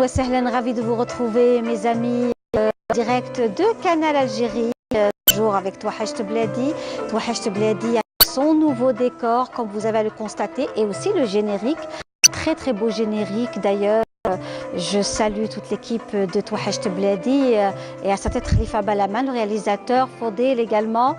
wa sahlan, ravi de vous retrouver, mes amis, direct de Canal Algérie, toujours avec Touahachte Bladi. Touahachte Bladi a son nouveau décor, comme vous avez à le constater, et aussi le générique, très beau générique d'ailleurs. Je salue toute l'équipe de Touahachte Bladi et à sa tête Khalifa Balaman, le réalisateur, Fodel également,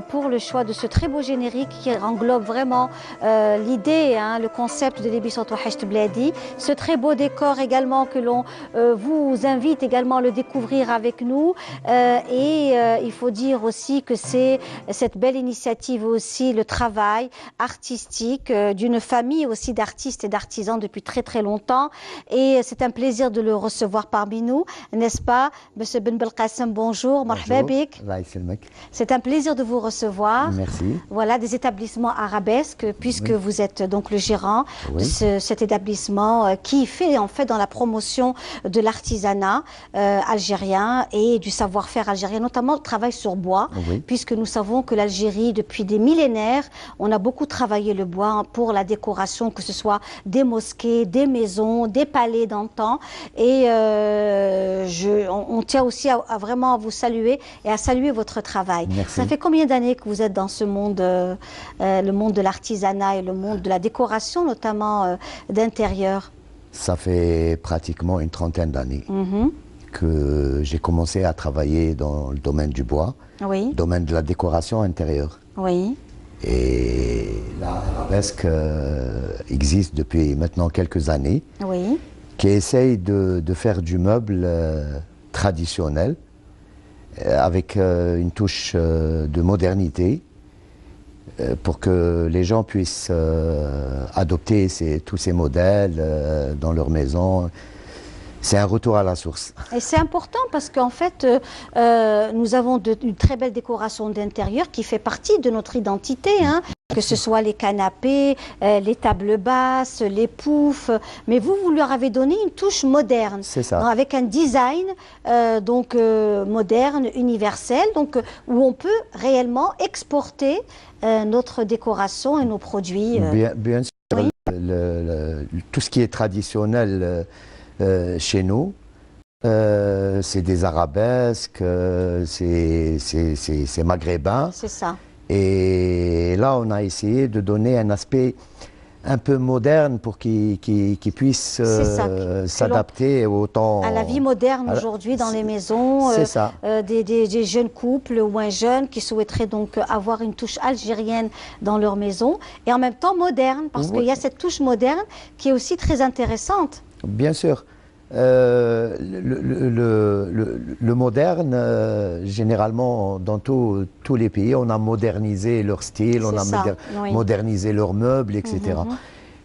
pour le choix de ce très beau générique qui englobe vraiment l'idée, le concept de l'émission Touahachte Bladi. Ce très beau décor également que l'on vous invite également à le découvrir avec nous. Il faut dire aussi que c'est cette belle initiative aussi, le travail artistique d'une famille aussi d'artistes et d'artisans depuis très longtemps. Et c'est un plaisir de le recevoir parmi nous, n'est-ce pas, Monsieur Ben Belkacem, bonjour, marhaba bik. C'est un plaisir de vous recevoir. Merci. Voilà, des établissements arabesques, puisque vous êtes donc le gérant de cet établissement qui fait en fait dans la promotion de l'artisanat algérien et du savoir-faire algérien, notamment le travail sur bois, puisque nous savons que l'Algérie, depuis des millénaires, on a beaucoup travaillé le bois pour la décoration, que ce soit des mosquées, des maisons, des palais d'antan. Et on tient aussi à vraiment vous saluer et à saluer votre travail. Merci. Ça fait combien d'années que vous êtes dans ce monde, le monde de l'artisanat et le monde de la décoration, notamment d'intérieur? Ça fait pratiquement une trentaine d'années que j'ai commencé à travailler dans le domaine du bois, le domaine de la décoration intérieure. Oui. Et l'arabesque existe depuis maintenant quelques années, qui essaye de faire du meuble traditionnel avec une touche de modernité pour que les gens puissent adopter tous ces modèles dans leur maison. C'est un retour à la source. Et c'est important parce qu'en fait, nous avons une très belle décoration d'intérieur qui fait partie de notre identité, que ce soit les canapés, les tables basses, les poufs. Mais vous leur avez donné une touche moderne. C'est ça. Donc, avec un design moderne, universel, donc, où on peut réellement exporter notre décoration et nos produits. Bien sûr, tout ce qui est traditionnel chez nous, c'est des arabesques, c'est maghrébin. C'est ça. Et là, on a essayé de donner un aspect un peu moderne pour qu'ils puissent s'adapter au temps. À la vie moderne aujourd'hui dans les maisons. C'est ça. Des jeunes couples ou un jeune qui souhaiteraient donc avoir une touche algérienne dans leur maison et en même temps moderne, parce qu'il y a cette touche moderne qui est aussi très intéressante. Bien sûr. Le moderne, généralement, dans tous les pays, on a modernisé leur style, on a modernisé leurs meubles, etc.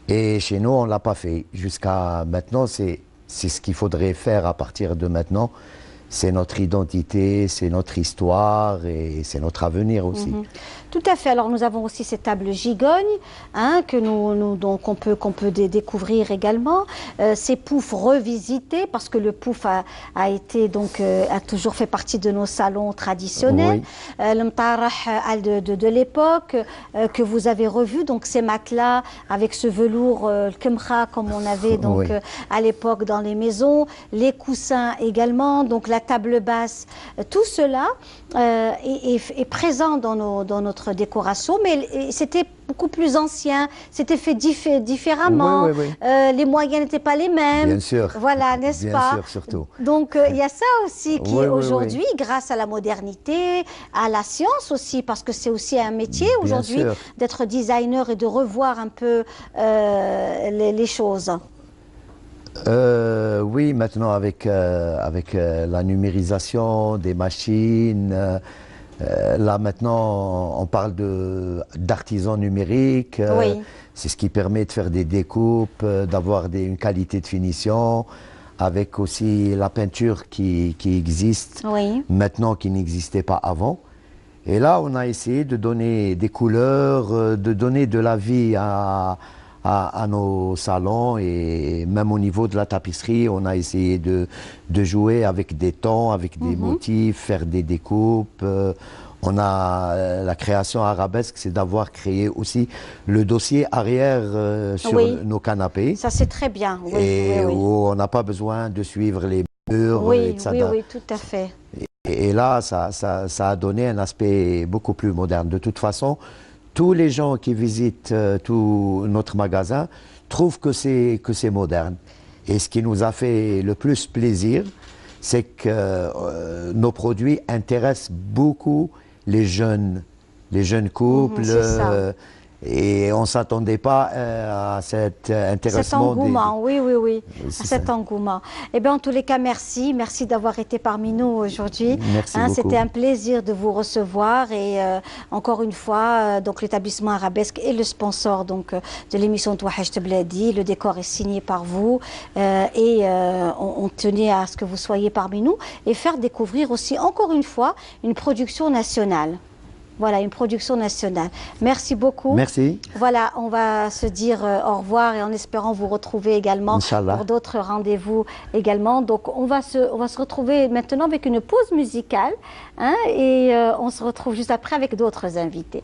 Et chez nous, on ne l'a pas fait. Jusqu'à maintenant, c'est ce qu'il faudrait faire à partir de maintenant. C'est notre identité, c'est notre histoire et c'est notre avenir aussi. Tout à fait. Alors nous avons aussi cette table gigogne que qu'on peut découvrir également. Ces poufs revisités parce que le pouf a été a toujours fait partie de nos salons traditionnels. Le mtarah de l'époque que vous avez revu, donc ces matelas avec ce velours kemra comme on avait à l'époque dans les maisons, les coussins également, donc la table basse, tout cela est présent dans notre décoration, mais c'était beaucoup plus ancien, c'était fait différemment, les moyens n'étaient pas les mêmes. Bien sûr. Voilà, n'est-ce pas? Bien sûr, surtout. Donc il y a ça aussi qui aujourd'hui, grâce à la modernité, à la science aussi, parce que c'est aussi un métier aujourd'hui d'être designer et de revoir un peu les choses. Oui, maintenant avec la numérisation des machines, là maintenant on parle d'artisans numériques, c'est ce qui permet de faire des découpes, d'avoir une qualité de finition, avec aussi la peinture qui existe maintenant qui n'existait pas avant. Et là on a essayé de donner des couleurs, de donner de la vie à nos salons et même au niveau de la tapisserie, on a essayé de jouer avec des tons, avec des motifs, faire des découpes. On a la création arabesque, c'est d'avoir créé aussi le dossier arrière sur nos canapés. Ça, c'est très bien. Oui, et où on n'a pas besoin de suivre les murs. Oui, oui, tout à fait. Et là, ça a donné un aspect beaucoup plus moderne. De toute façon, tous les gens qui visitent tout notre magasin trouvent que c'est moderne. Et ce qui nous a fait le plus plaisir, c'est que nos produits intéressent beaucoup les jeunes couples. Et on ne s'attendait pas à cet intéressement. Cet engouement, oui. À cet engouement. Eh bien, en tous les cas, merci. Merci d'avoir été parmi nous aujourd'hui. Merci beaucoup. C'était un plaisir de vous recevoir. Et encore une fois, donc l'établissement Arabesque est le sponsor donc, de l'émission Touahacht Bladi. Le décor est signé par vous. On tenait à ce que vous soyez parmi nous et faire découvrir aussi, encore une fois, une production nationale. Voilà, une production nationale. Merci beaucoup. Merci. Voilà, on va se dire au revoir et en espérant vous retrouver également pour d'autres rendez-vous également. Donc, on va se retrouver maintenant avec une pause musicale et on se retrouve juste après avec d'autres invités.